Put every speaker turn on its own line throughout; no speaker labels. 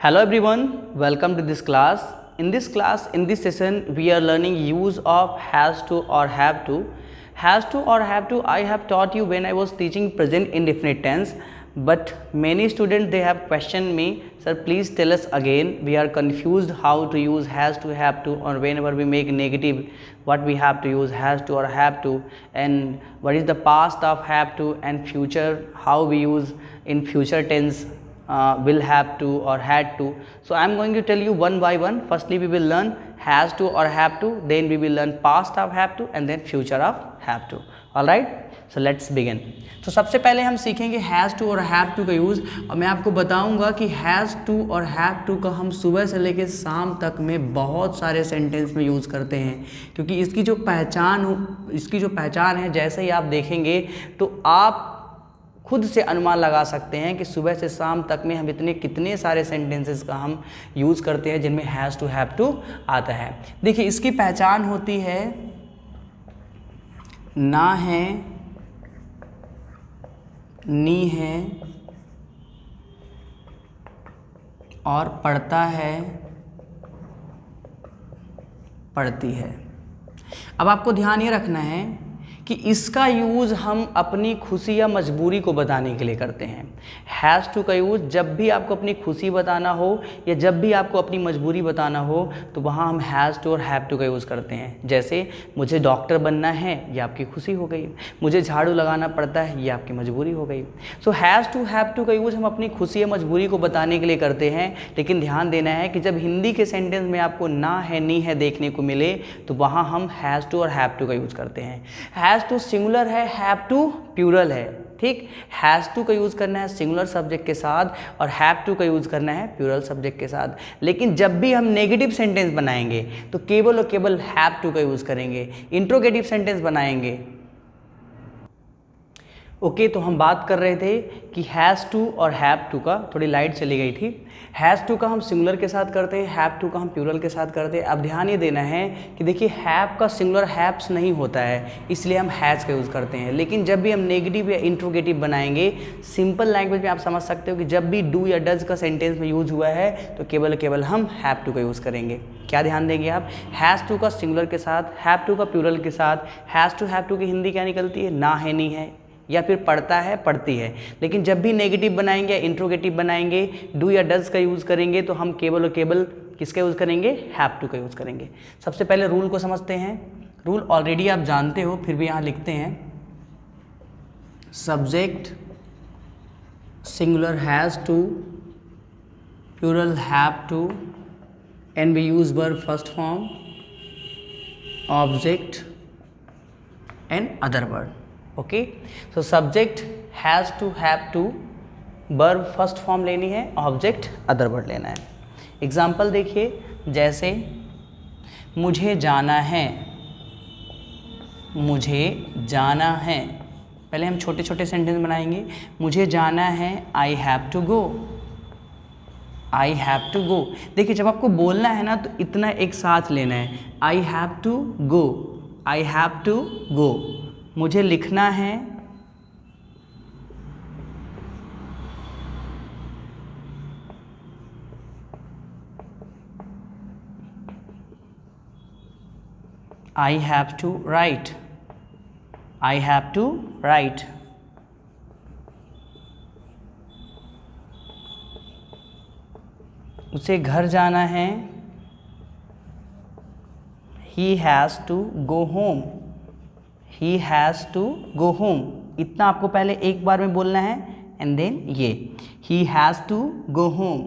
Hello everyone, welcome to this class. In this session, we are learning use of has to or have to. Has to or have to I have taught you when I was teaching present indefinite tense. But many students they have questioned me, sir please tell us again, we are confused how to use has to have to, or whenever we make negative what we have to use has to or have to, and what is the past of have to, and future how we use in future tense will have to or had to. So I am going to tell you one by one. Firstly we will learn has to or have to, then we will learn past of have to, and then future of have to. Alright, so let's begin. तो सबसे पहले हम सीखेंगे has to और have to का use, और मैं आपको बताऊंगा कि हैज़ टू और हैव टू का हम सुबह से लेकर शाम तक में बहुत सारे सेंटेंस में यूज़ करते हैं, क्योंकि इसकी जो पहचान है जैसे ही आप देखेंगे तो आप खुद से अनुमान लगा सकते हैं कि सुबह से शाम तक में हम कितने सारे सेंटेंसेस का हम यूज़ करते हैं जिनमें हैज़ टू हैव टू आता है। देखिए इसकी पहचान होती है ना है, नी है और पढ़ता है, पढ़ती है। अब आपको ध्यान ये रखना है कि इसका यूज़ हम अपनी खुशी या मजबूरी को बताने के लिए करते हैं। हैज़ टू का यूज़ जब भी आपको अपनी खुशी बताना हो या जब भी आपको अपनी मजबूरी बताना हो तो वहाँ हम हैज़ टू और हैव टू का यूज़ करते हैं। जैसे मुझे डॉक्टर बनना है, ये आपकी खुशी हो गई। मुझे झाड़ू लगाना पड़ता है, ये आपकी मजबूरी हो गई। So has to have to का यूज़ हम अपनी खुशी या मजबूरी को बताने के लिए करते हैं। लेकिन ध्यान देना है कि जब हिंदी के सेंटेंस में आपको ना है, नी है देखने को मिले तो वहाँ हम हैज़ टू और हैव टू का यूज़ करते हैं। हैज़ टू सिंगुलर है, हैव टू प्लूरल है। ठीक, हैज़ टू का यूज़ करना है सिंगुलर सब्जेक्ट के साथ और हैव टू का यूज़ करना है प्लूरल सब्जेक्ट के साथ। लेकिन जब भी हम नेगेटिव सेंटेंस बनाएंगे तो केवल और केवल हैव टू का यूज़ करेंगे। इंट्रोगेटिव सेंटेंस बनाएंगे ओके तो हम बात कर रहे थे कि हैज़ टू और हैव टू का, थोड़ी लाइट चली गई थी। हैज़ टू का हम सिंगुलर के साथ करते हैं, हैव टू का हम प्लूरल के साथ करते हैं। अब ध्यान ये देना है कि देखिए हैव का सिंगुलर हैव्स नहीं होता है, इसलिए हम हैज़ का यूज़ करते हैं। लेकिन जब भी हम नेगेटिव या इंट्रोगेटिव बनाएंगे, सिंपल लैंग्वेज में आप समझ सकते हो कि जब भी डू या डज का सेंटेंस में यूज़ हुआ है तो केवल हम हैव टू का यूज़ करेंगे। क्या ध्यान देंगे आप, हैज़ टू का सिंगुलर के साथ, हैव टू का प्लूरल के साथ। हैज़ टू हैव टू की हिंदी क्या निकलती है, ना है, नी है, या फिर पढ़ता है, पढ़ती है। लेकिन जब भी नेगेटिव बनाएंगे या इंट्रोगेटिव बनाएंगे, डू या डज का यूज़ करेंगे तो हम केवल और केवल किसका यूज़ करेंगे, हैव टू का यूज़ करेंगे। सबसे पहले रूल को समझते हैं। रूल ऑलरेडी आप जानते हो, फिर भी यहाँ लिखते हैं। Subject singular has to, plural have to, and we use verb first form, object and other word. Okay, so subject has to have to, verb first form लेनी है, ऑब्जेक्ट अदर वर्ड लेना है। एग्जाम्पल देखिए, जैसे मुझे जाना है, मुझे जाना है। पहले हम छोटे छोटे सेंटेंस बनाएंगे। मुझे जाना है, I have to go, I have to go. देखिए जब आपको बोलना है ना तो इतना एक साथ लेना है, I have to go, I have to go. मुझे लिखना है, I have to write, I have to write. उसे घर जाना है, he has to go home, he has to go home. इतना आपको पहले एक बार में बोलना है, एंड देन ये he has to go home,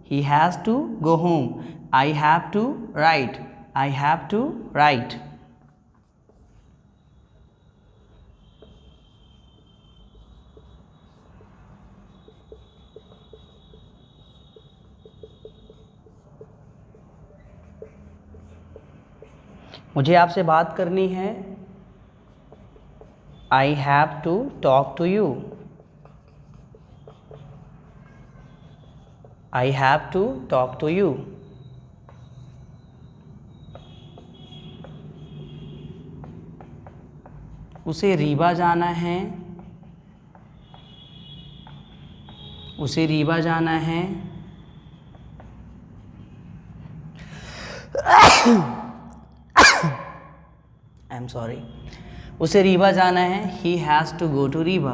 he has to go home. I have to write, I have to write. मुझे आपसे बात करनी है, I have to talk to you, I have to talk to you। उसे रीवा जाना है, उसे रीवा जाना है, आई एम सॉरी, उसे रीवा जाना है, he has to go to Rewa.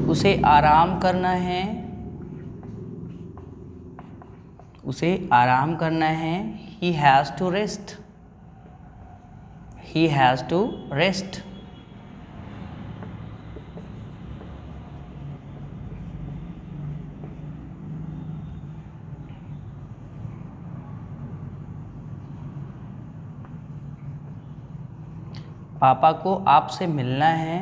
उसे आराम करना है, उसे आराम करना है, he has to rest, he has to rest. पापा को आपसे मिलना है,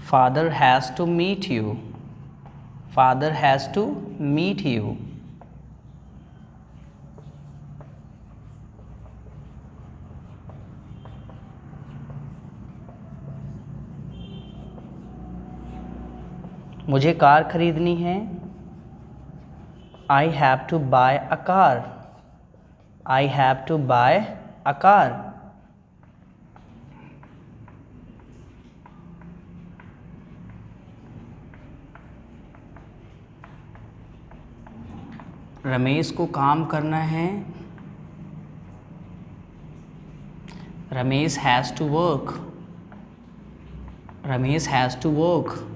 father has to meet you, father has to meet you. मुझे कार खरीदनी है, I have to buy a car, I have to buy a car. Ramesh को काम करना है, Ramesh has to work, Ramesh has to work.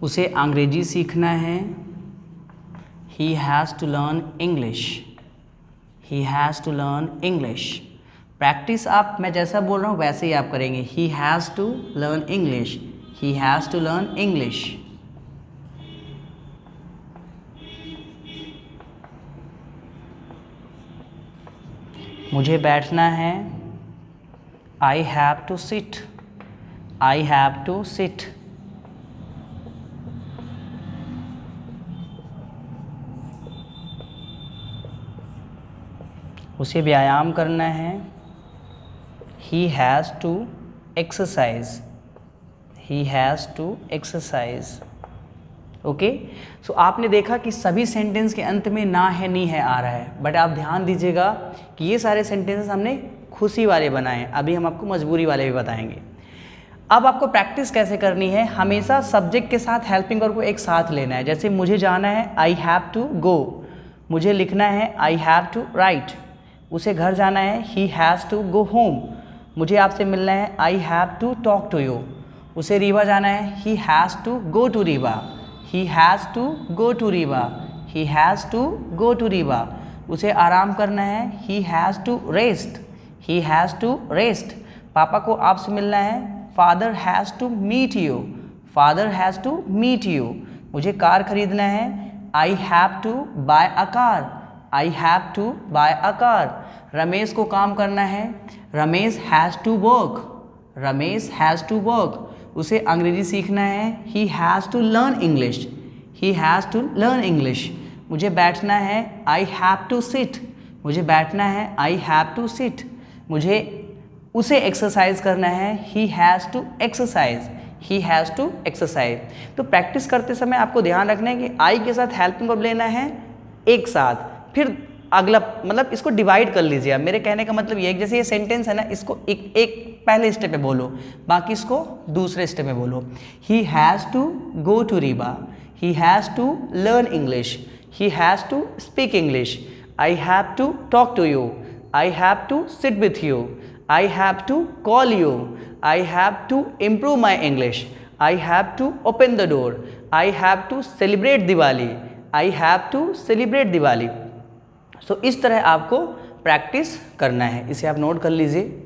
उसे अंग्रेजी सीखना है, he has to learn English, he has to learn English. Practice आप मैं जैसा बोल रहा हूँ वैसे ही आप करेंगे। He has to learn English, he has to learn English. मुझे बैठना है, I have to sit, I have to sit. उसे व्यायाम करना है, he has to exercise, he has to exercise. Okay, so आपने देखा कि सभी सेंटेंस के अंत में ना है नी है आ रहा है, बट आप ध्यान दीजिएगा कि ये सारे सेंटेंसेस हमने खुशी वाले बनाए हैं। अभी हम आपको मजबूरी वाले भी बताएंगे। अब आपको प्रैक्टिस कैसे करनी है, हमेशा सब्जेक्ट के साथ हेल्पिंग वर्ब को एक साथ लेना है। जैसे मुझे जाना है, आई हैव टू गो, मुझे लिखना है, आई हैव टू राइट, उसे घर जाना है, he has to go home, मुझे आपसे मिलना है, I have to talk to you, उसे रीवा जाना है, he has to go to Rewa, he has to go to Rewa, he has to go to Rewa, उसे आराम करना है, he has to rest, he has to rest. पापा को आपसे मिलना है, father has to meet you, father has to meet you, मुझे कार खरीदना है, I have to buy a car, I have to buy a car. Ramesh को काम करना है, Ramesh has to work, Ramesh has to work, उसे अंग्रेजी सीखना है, he has to learn English, he has to learn English, मुझे बैठना है, आई हैव टू सिट, मुझे बैठना है, आई हैव टू सिट, मुझे उसे एक्सरसाइज करना है, he has to exercise, he has to exercise. तो प्रैक्टिस करते समय आपको ध्यान रखना है कि आई के साथ हेल्पिंग वर्ब लेना है एक साथ, फिर अगला मतलब इसको डिवाइड कर लीजिए आप। मेरे कहने का मतलब ये है कि जैसे ये सेंटेंस है ना, इसको एक पहले स्टेप पे बोलो, बाकी इसको दूसरे स्टेप में बोलो। He has to go to Rewa, he has to learn English, he has to speak English, I have to talk to you, I have to sit with you, I have to call you, I have to improve my English, I have to open the door, I have to celebrate Diwali, I have to celebrate Diwali. So इस तरह आपको practice करना है, इसे आप note कर लीजिए।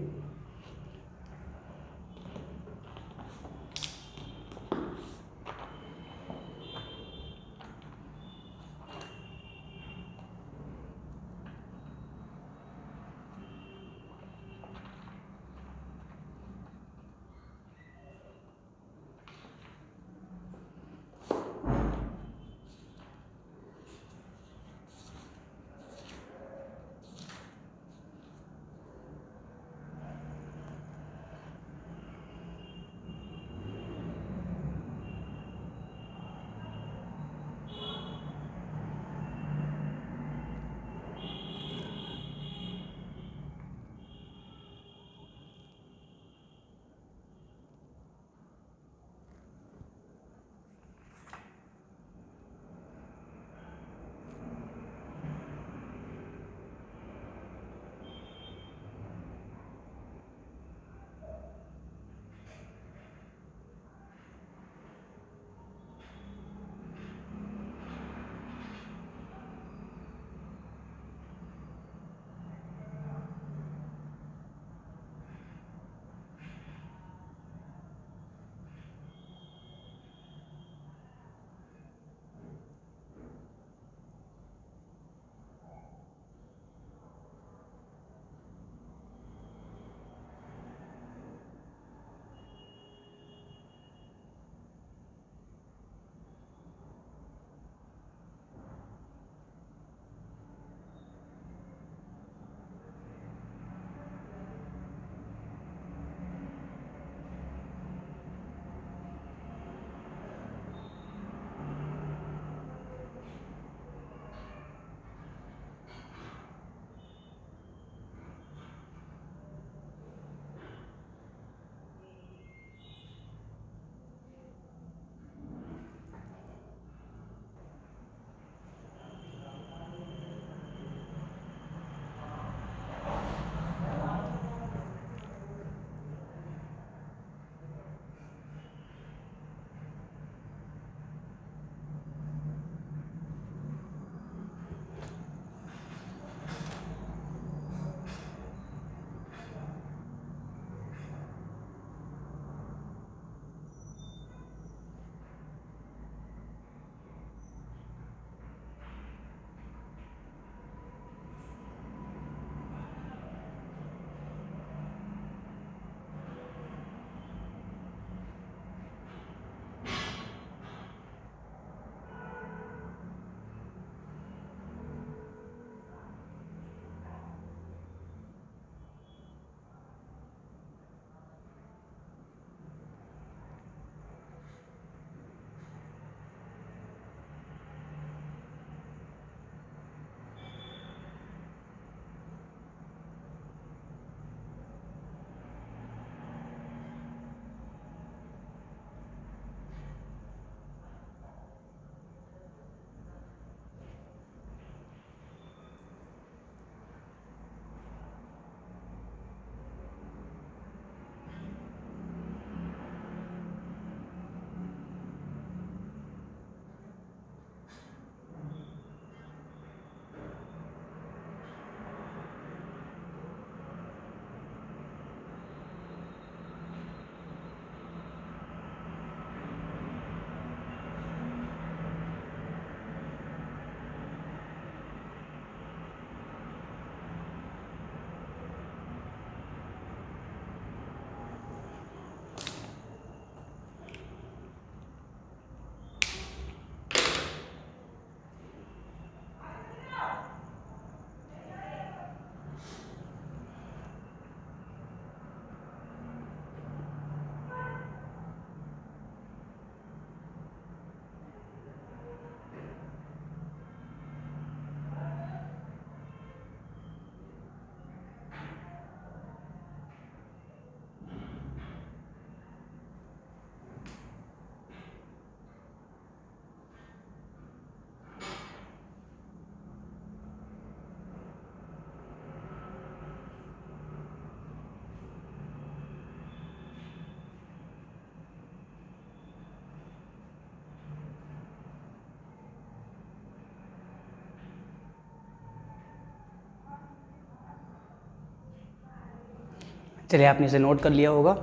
चलिए आपने इसे नोट कर लिया होगा।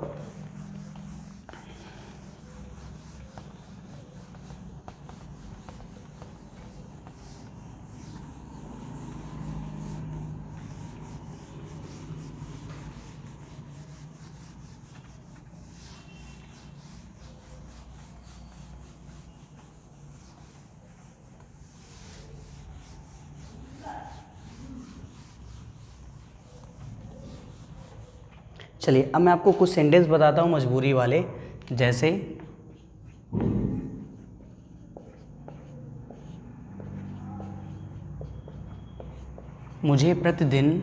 चलिए अब मैं आपको कुछ सेंटेंस बताता हूँ मजबूरी वाले, जैसे मुझे प्रतिदिन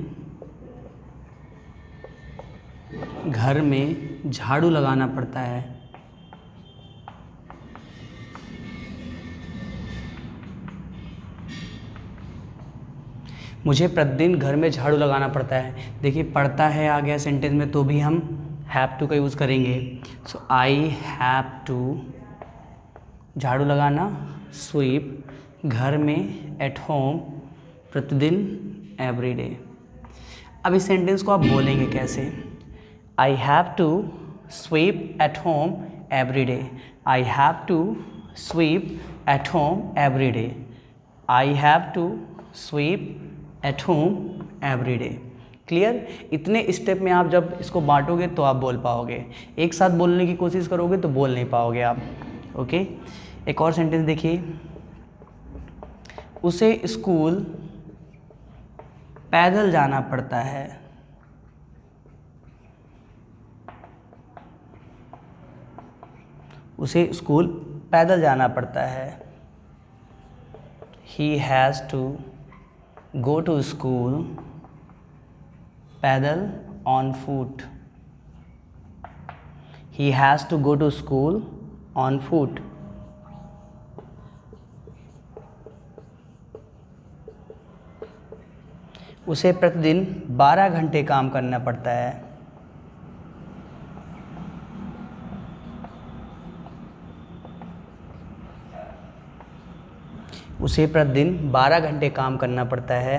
घर में झाड़ू लगाना पड़ता है। मुझे प्रतिदिन घर में झाड़ू लगाना पड़ता है। देखिए पड़ता है आ गया सेंटेंस में, तो भी हम हैव टू का यूज़ करेंगे। सो आई हैव टू, झाड़ू लगाना, स्वीप, घर में, एट होम, प्रतिदिन, एवरीडे। अब इस सेंटेंस को आप बोलेंगे कैसे? I have to sweep at home every day. I have to sweep at home every day. I have to sweep at home every day. Clear? इतने स्टेप में आप जब इसको बांटोगे तो आप बोल पाओगे। एक साथ बोलने की कोशिश करोगे तो बोल नहीं पाओगे आप। ओके, एक और सेंटेंस देखिए, उसे स्कूल पैदल जाना पड़ता है। उसे स्कूल पैदल जाना पड़ता है। He has to go to school पैदल, on foot. He has to go to school on foot. उसे प्रतिदिन 12 घंटे काम करना पड़ता है। उसे प्रतिदिन 12 घंटे काम करना पड़ता है।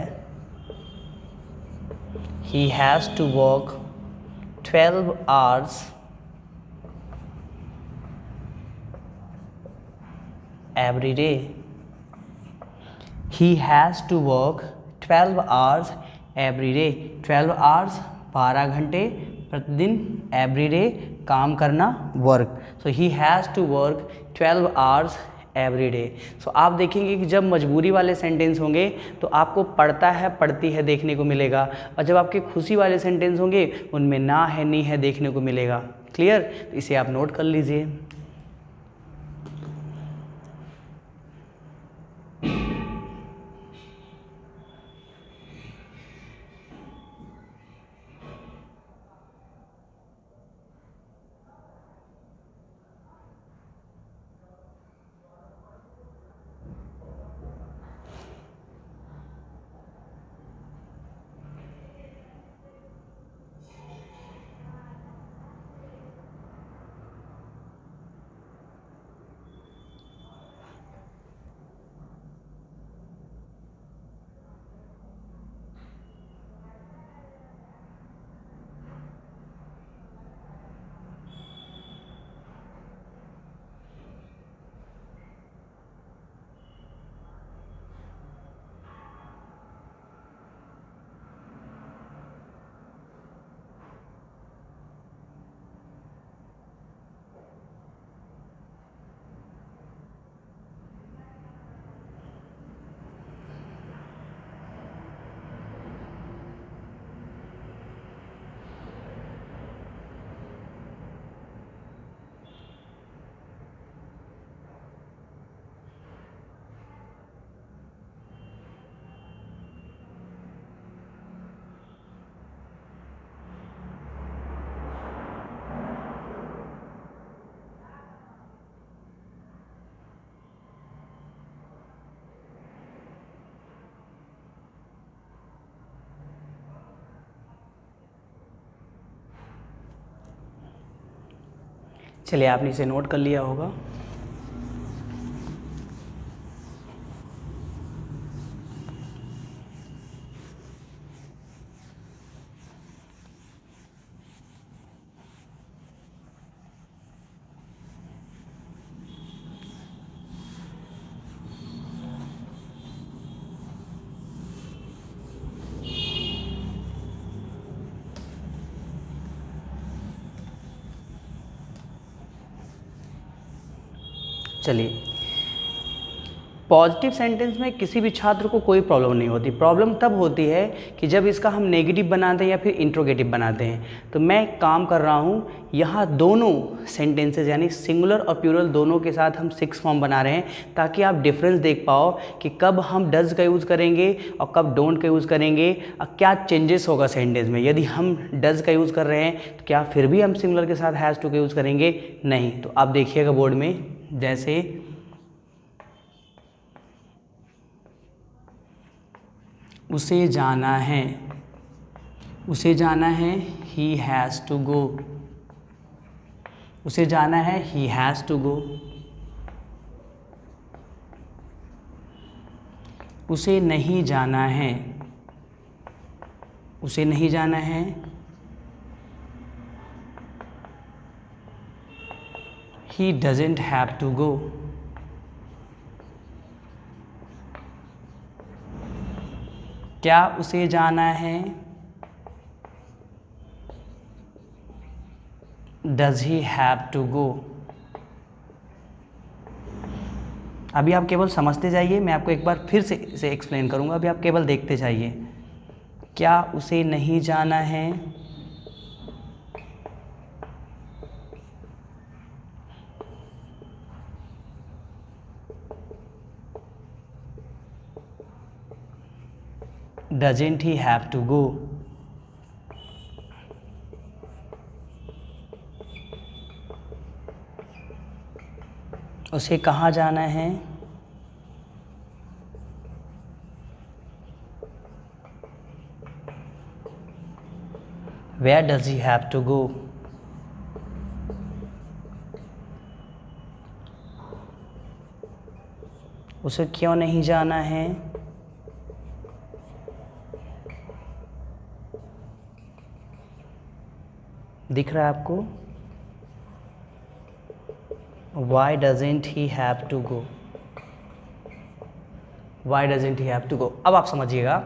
He has to work 12 hours every day. He has to work 12 hours every day. 12 hours 12 घंटे प्रतिदिन, every day काम करना, work. So he has to work 12 hours every day. So आप देखेंगे कि जब मजबूरी वाले सेंटेंस होंगे तो आपको पढ़ता है पढ़ती है देखने को मिलेगा, और जब आपके खुशी वाले सेंटेंस होंगे उनमें ना है नी है देखने को मिलेगा। क्लियर? तो इसे आप नोट कर लीजिए। चलिए आपने इसे नोट कर लिया होगा। चलिए, पॉजिटिव सेंटेंस में किसी भी छात्र को कोई प्रॉब्लम नहीं होती। प्रॉब्लम तब होती है कि जब इसका हम नेगेटिव बनाते हैं या फिर इंट्रोगेटिव बनाते हैं। तो मैं काम कर रहा हूँ यहाँ दोनों सेंटेंसेस यानी सिंगुलर और प्लूरल दोनों के साथ हम 6 फॉर्म बना रहे हैं, ताकि आप डिफरेंस देख पाओ कि कब हम डज का यूज़ करेंगे और कब डोंट का यूज़ करेंगे और क्या चेंजेस होगा सेंटेंस में। यदि हम डज का यूज़ कर रहे हैं तो क्या फिर भी हम सिंगुलर के साथ हैज़ टू का यूज़ करेंगे? नहीं। तो आप देखिएगा बोर्ड में, जैसे उसे जाना है, उसे जाना है, ही हैज़ टू गो। उसे जाना है, ही हैज़ टू गो। उसे नहीं जाना है, उसे नहीं जाना है, he doesn't have to go. क्या उसे जाना है, does he have to go. अभी आप केवल समझते जाइए, मैं आपको एक बार फिर से इसे एक्सप्लेन करूंगा, अभी आप केवल देखते जाइए। क्या उसे नहीं जाना है, doesn't he have to go। उसे कहाँ जाना है, where does he have to go। उसे क्यों नहीं जाना है, दिख रहा है आपको, why doesn't he have to go। Why doesn't he have to go। अब आप समझिएगा,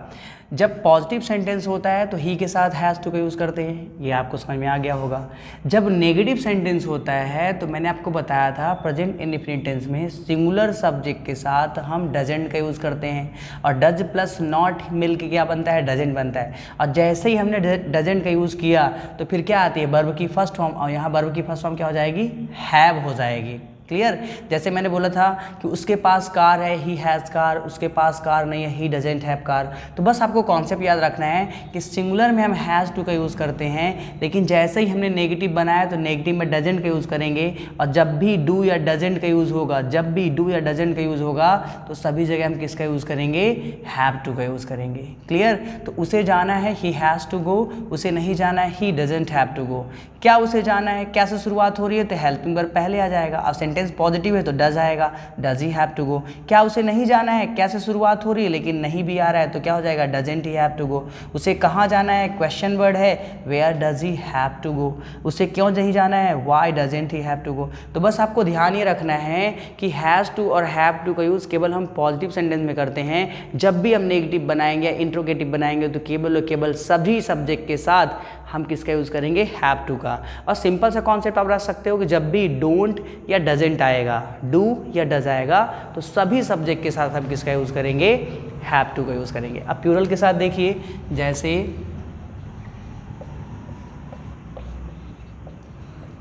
जब पॉजिटिव सेंटेंस होता है तो ही के साथ हैज़ टू का यूज़ करते हैं, ये आपको समझ में आ गया होगा। जब नेगेटिव सेंटेंस होता है तो मैंने आपको बताया था प्रेजेंट इंडेफिनिट टेंस में सिंगुलर सब्जेक्ट के साथ हम डजेंट का यूज़ करते हैं, और डज प्लस नॉट मिल के क्या बनता है, डजेंट बनता है। और जैसे ही हमने डजेंट का यूज़ किया तो फिर क्या आती है, वर्ब की फर्स्ट फॉर्म, और यहाँ वर्ब की फर्स्ट फॉर्म क्या हो जाएगी, हैव हो जाएगी। क्लियर। जैसे मैंने बोला था कि उसके पास कार है, ही हैज़ कार, उसके पास कार नहीं है, ही डजेंट हैव कार। तो बस आपको कॉन्सेप्ट याद रखना है कि सिंगुलर में हम हैज़ टू का यूज़ करते हैं, लेकिन जैसे ही हमने नेगेटिव बनाया तो नेगेटिव में डजेंट का यूज़ करेंगे। और जब भी डू या डजेंट का यूज़ होगा, जब भी डू या डजेंट का यूज़ होगा तो सभी जगह हम किसका यूज़ करेंगे, हैव टू का यूज़ करेंगे। क्लियर। तो उसे जाना है, ही हैज़ टू गो। उसे नहीं जाना है, he doesn't have to go. क्या उसे जाना है, क्या से शुरुआत हो रही है, तो हेल्पिंग वर्ब पहले आ जाएगा। अब सेंटेंस पॉजिटिव है तो डज आएगा, does he have to go. क्या उसे नहीं जाना है, क्या से शुरुआत हो रही है लेकिन नहीं भी आ रहा है तो क्या हो जाएगा, doesn't he have to go. उसे कहाँ जाना है, क्वेश्चन वर्ड है, where does he have to go. उसे क्यों नहीं जाना है, why doesn't he have to go. तो बस आपको ध्यान ये रखना है कि हैज़ टू और हैव टू का यूज़ केवल हम पॉजिटिव सेंटेंस में करते हैं। जब भी हम नेगेटिव बनाएंगे या इंट्रोगेटिव बनाएंगे तो केवल और केवल सभी सब्जेक्ट के साथ हम किसका यूज़ करेंगे, हैव टू का। और सिंपल सा कॉन्सेप्ट आप रख सकते हो कि जब भी डोंट या डजेंट आएगा, डू या डज आएगा, तो सभी सब्जेक्ट के साथ हम किसका यूज़ करेंगे, हैव टू का यूज़ करेंगे। अब प्लूरल के साथ देखिए, जैसे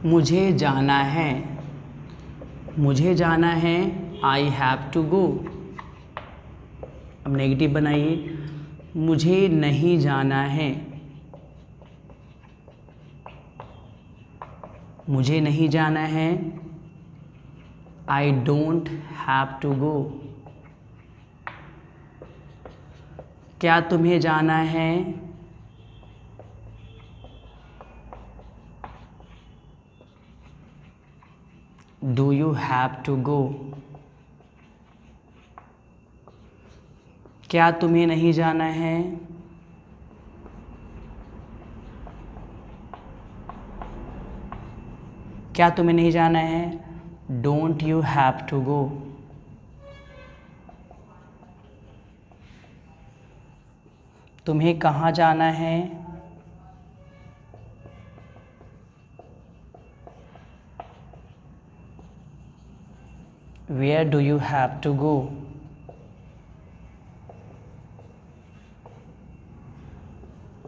मुझे जाना है, मुझे जाना है, आई हैव टू गो। अब नेगेटिव बनाइए, मुझे नहीं जाना है, मुझे नहीं जाना है, I don't have to go. क्या तुम्हें जाना है, do you have to go. क्या तुम्हें नहीं जाना है, क्या तुम्हें नहीं जाना है, don't you have to go. तुम्हें कहाँ जाना है, where do you have to go,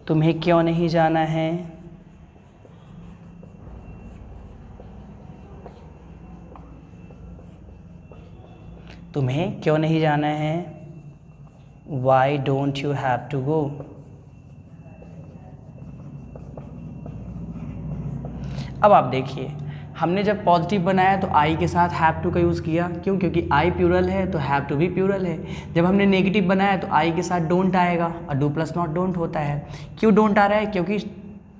तुम्हें क्यों नहीं जाना है, तुम्हें क्यों नहीं जाना है, why don't you have to go. अब आप देखिए, हमने जब पॉजिटिव बनाया तो आई के साथ हैव टू का यूज़ किया, क्यों? क्योंकि आई प्लूरल है तो हैव टू भी प्लूरल है। जब हमने नेगेटिव बनाया तो आई के साथ डोंट आएगा, और डू प्लस नॉट डोंट होता है। क्यों डोंट आ रहा है? क्योंकि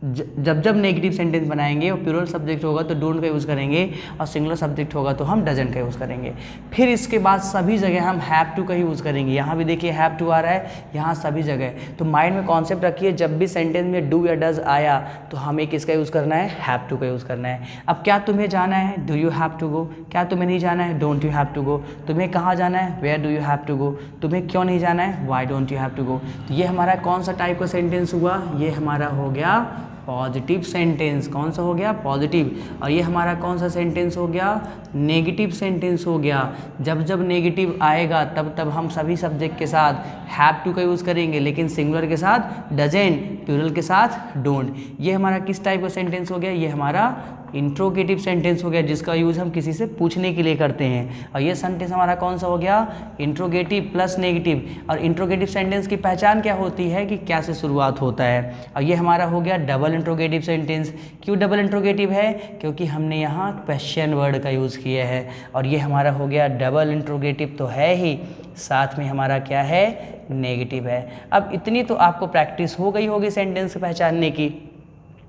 जब जब नेगेटिव सेंटेंस बनाएंगे और प्लूरल सब्जेक्ट होगा तो डोंट का यूज़ करेंगे, और सिंगुलर सब्जेक्ट होगा तो हम डजंट का यूज़ करेंगे। फिर इसके बाद सभी जगह हम हैव टू का यूज़ करेंगे। यहाँ भी देखिए हैव टू आ रहा है, यहाँ सभी जगह। तो माइंड में कॉन्सेप्ट रखिए, जब भी सेंटेंस में डू या डज आया तो हमें किसका यूज़ करना है? हैव टू का यूज़ करना है। अब क्या तुम्हें जाना है? Do you have to go. क्या तुम्हें नहीं जाना है? Don't you have to go. तुम्हें कहाँ जाना है? Where do you have to go. तुम्हें क्यों नहीं जाना है? Why don't you have to go. तो ये हमारा कौन सा टाइप का सेंटेंस हुआ? ये हमारा हो गया पॉजिटिव सेंटेंस। कौन सा हो गया? पॉजिटिव। और ये हमारा कौन सा सेंटेंस हो गया? नेगेटिव सेंटेंस हो गया। जब जब नेगेटिव आएगा तब तब हम सभी सब्जेक्ट के साथ हैव टू का यूज़ करेंगे, लेकिन सिंगुलर के साथ डजेंट, प्लूरल के साथ डोंट। ये हमारा किस टाइप का सेंटेंस हो गया? ये हमारा इंट्रोगेटिव सेंटेंस हो गया, जिसका यूज़ हम किसी से पूछने के लिए करते हैं। और ये सेंटेंस हमारा कौन सा हो गया? Interrogative plus negative. और इंट्रोगेटिव सेंटेंस की पहचान क्या होती है कि क्या से शुरुआत होता है। और ये हमारा हो गया डबल इंट्रोगेटिव सेंटेंस। क्यों डबल इंट्रोगेटिव है? क्योंकि हमने यहाँ क्वेश्चन वर्ड का यूज़ किया है। और ये हमारा हो गया डबल इंट्रोगेटिव तो है ही, साथ में हमारा क्या है? नेगेटिव है। अब इतनी तो आपको प्रैक्टिस हो गई होगी सेंटेंस पहचानने की।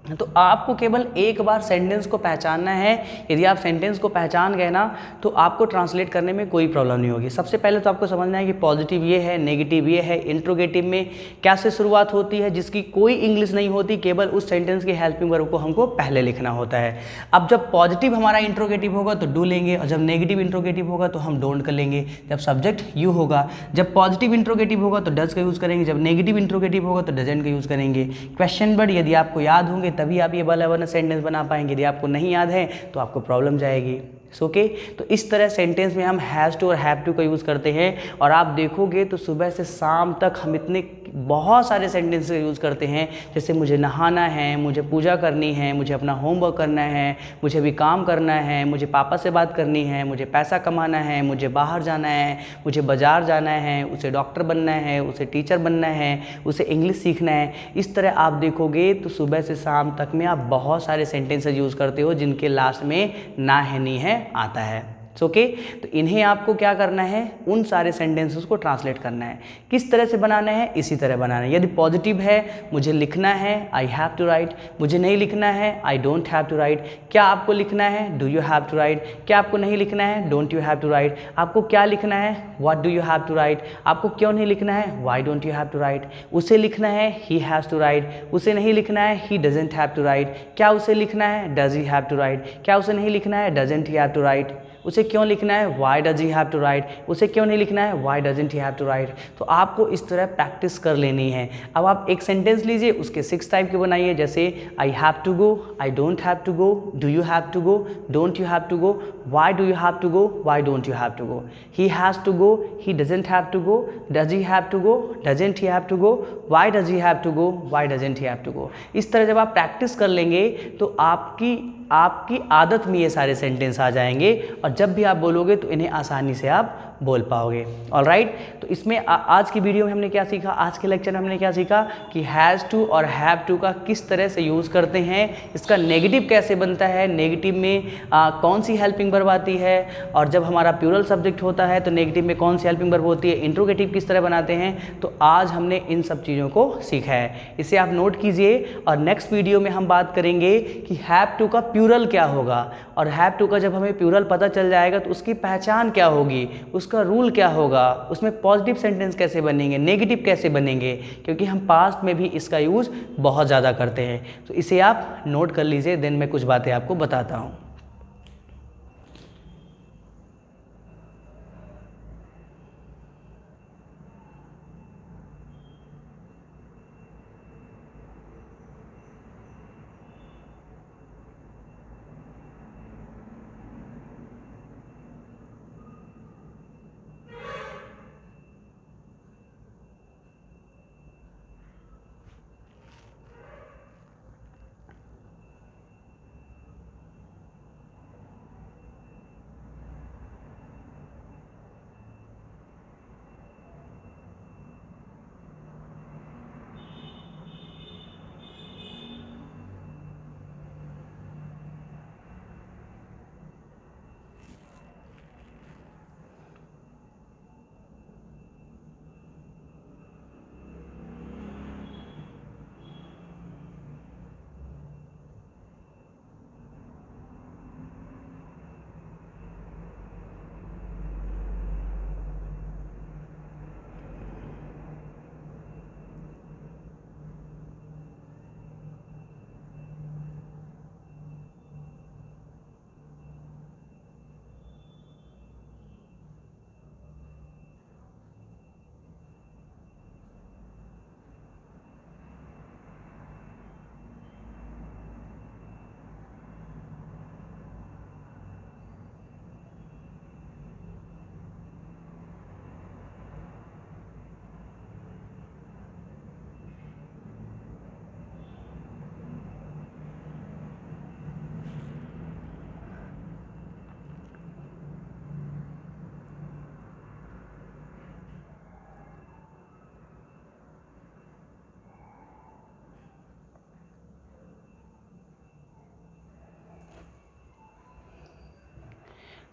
तो आपको केवल एक बार सेंटेंस को पहचानना है। यदि आप सेंटेंस को पहचान गए ना तो आपको ट्रांसलेट करने में कोई प्रॉब्लम नहीं होगी। सबसे पहले तो आपको समझना है कि पॉजिटिव ये है, नेगेटिव ये है, इंट्रोगेटिव में क्या से शुरुआत होती है, जिसकी कोई इंग्लिश नहीं होती, केवल उस सेंटेंस के हेल्पिंग वर्ब को हमको पहले लिखना होता है। अब जब पॉजिटिव हमारा इंट्रोगेटिव होगा तो डू लेंगे, और जब नेगेटिव इंट्रोगेटिव होगा तो हम डोंट कर लेंगे। जब सब्जेक्ट यू होगा, जब पॉजिटिव इंट्रोगेटिव होगा तो डज का यूज़ करेंगे, जब नेगेटिव इंट्रोगेटिव होगा तो डजंट का यूज़ करेंगे। क्वेश्चन वर्ड यदि आपको याद होंगे तभी आप ये वाला सेंटेंस बना पाएंगे। यदि आपको नहीं याद है तो आपको प्रॉब्लम जाएगी। ओके, तो इस तरह सेंटेंस में हम हैज़ टू और हैव टू का यूज़ करते हैं। और आप देखोगे तो सुबह से शाम तक हम इतने बहुत सारे सेंटेंस का यूज़ करते हैं, जैसे मुझे नहाना है, मुझे पूजा करनी है, मुझे अपना होमवर्क करना है, मुझे भी काम करना है, मुझे पापा से बात करनी है, मुझे पैसा कमाना है, मुझे बाहर जाना है, मुझे बाज़ार जाना है, उसे डॉक्टर बनना है, उसे टीचर बनना है, उसे इंग्लिश सीखना है। इस तरह आप देखोगे तो सुबह से शाम तक में आप बहुत सारे सेंटेंसेस यूज़ करते हो जिनके लास्ट में ना है नी है आता है। ओके, तो इन्हें आपको क्या करना है? उन सारे सेंटेंसेस को ट्रांसलेट करना है। किस तरह से बनाना है? इसी तरह बनाना है। यदि पॉजिटिव है, मुझे लिखना है, आई हैव टू राइट। मुझे नहीं लिखना है, I don't have to write. क्या आपको लिखना है? Do you have to write. क्या आपको नहीं लिखना है? Don't you have to write. आपको क्या लिखना है? What do you have to write. आपको क्यों नहीं लिखना है? Why don't you have to write. उसे लिखना है, ही हैज़ टू राइट। उसे नहीं लिखना है, he doesn't have to write. क्या उसे लिखना है? Does he have to write. क्या उसे नहीं लिखना है? Doesn't he have to write. उसे क्यों लिखना है? Why does he have to write. उसे क्यों नहीं लिखना है? Why doesn't he have to write. तो आपको इस तरह प्रैक्टिस कर लेनी है। अब आप एक सेंटेंस लीजिए, उसके 6 टाइप के बनाइए, जैसे I have to go, I don't have to go, do you have to go, don't you have to go, why do you have to go, why don't you have to go, he has to go, he doesn't have to go, does he have to go, doesn't he have to go, why does he have to go, why doesn't he have to go. इस तरह जब आप practice कर लेंगे तो आपकी आदत में ये सारे सेंटेंस आ जाएंगे, और जब भी आप बोलोगे तो इन्हें आसानी से आप बोल पाओगे। ऑलराइट, तो इसमें आज की वीडियो में हमने क्या सीखा? आज के लेक्चर में हमने क्या सीखा कि हैज़ टू और हैव टू का किस तरह से यूज़ करते हैं, इसका नेगेटिव कैसे बनता है, नेगेटिव में कौन सी हेल्पिंग वर्ब आती है, और जब हमारा प्लूरल सब्जेक्ट होता है तो नेगेटिव में कौन सी हेल्पिंग वर्ब होती है, इंट्रोगेटिव किस तरह बनाते हैं। तो आज हमने इन सब चीज़ों को सीखा है, इसे आप नोट कीजिए। और नेक्स्ट वीडियो में हम बात करेंगे कि हैव टू का प्लूरल क्या होगा, और हैव टू का जब हमें प्लूरल पता चल जाएगा तो उसकी पहचान क्या होगी, उसका रूल क्या होगा, उसमें पॉजिटिव सेंटेंस कैसे बनेंगे, नेगेटिव कैसे बनेंगे, क्योंकि हम पास्ट में भी इसका यूज़ बहुत ज़्यादा करते हैं। तो इसे आप नोट कर लीजिए, देन मैं कुछ बातें आपको बताता हूँ।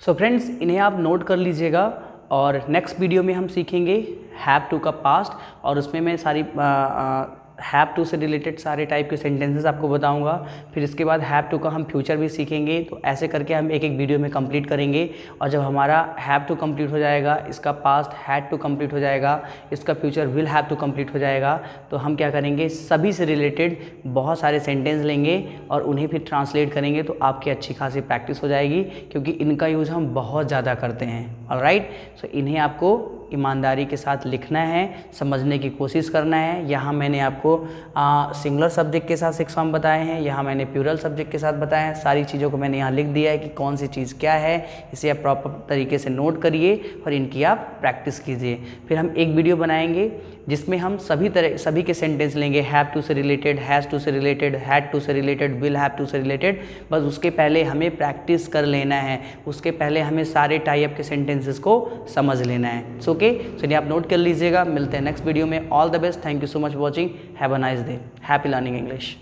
सो फ्रेंड्स, इन्हें आप नोट कर लीजिएगा और नेक्स्ट वीडियो में हम सीखेंगे हैव टू का पास्ट और उसमें मैं सारी हैव टू से रिलेटेड सारे टाइप के सेंटेंसेस आपको बताऊंगा। फिर इसके बाद हैव टू का हम फ्यूचर भी सीखेंगे। तो ऐसे करके हम एक एक वीडियो में कंप्लीट करेंगे और जब हमारा हैव टू कंप्लीट हो जाएगा, इसका पास्ट हैड टू कंप्लीट हो जाएगा, इसका future will have to complete हो जाएगा, तो हम क्या करेंगे, सभी से रिलेटेड बहुत सारे सेंटेंस लेंगे और उन्हें फिर ट्रांसलेट करेंगे। तो आपकी अच्छी खासी प्रैक्टिस हो जाएगी क्योंकि इनका यूज़ हम बहुत ज़्यादा करते हैं। ऑलराइट, सो इन्हें आपको ईमानदारी के साथ लिखना है, समझने की कोशिश करना है। यहाँ मैंने आपको सिंगुलर सब्जेक्ट के साथ 6 फॉर्म बताए हैं, यहाँ मैंने प्लूरल सब्जेक्ट के साथ बताए हैं। सारी चीज़ों को मैंने यहाँ लिख दिया है कि कौन सी चीज़ क्या है। इसे आप प्रॉपर तरीके से नोट करिए और इनकी आप प्रैक्टिस कीजिए। फिर हम एक वीडियो बनाएंगे जिसमें हम सभी के सेंटेंस लेंगे, हैव टू से रिलेटेड, हैज़ टू से रिलेटेड, हैड टू से रिलेटेड, विल हैव टू से रिलेटेड। बस उसके पहले हमें प्रैक्टिस कर लेना है, उसके पहले हमें सारे टाइप के सेंटेंसेस को समझ लेना है। सो ओके, चलिए आप नोट कर लीजिएगा। मिलते हैं नेक्स्ट वीडियो में। All the best, thank you so much watching, have a nice day, happy learning English.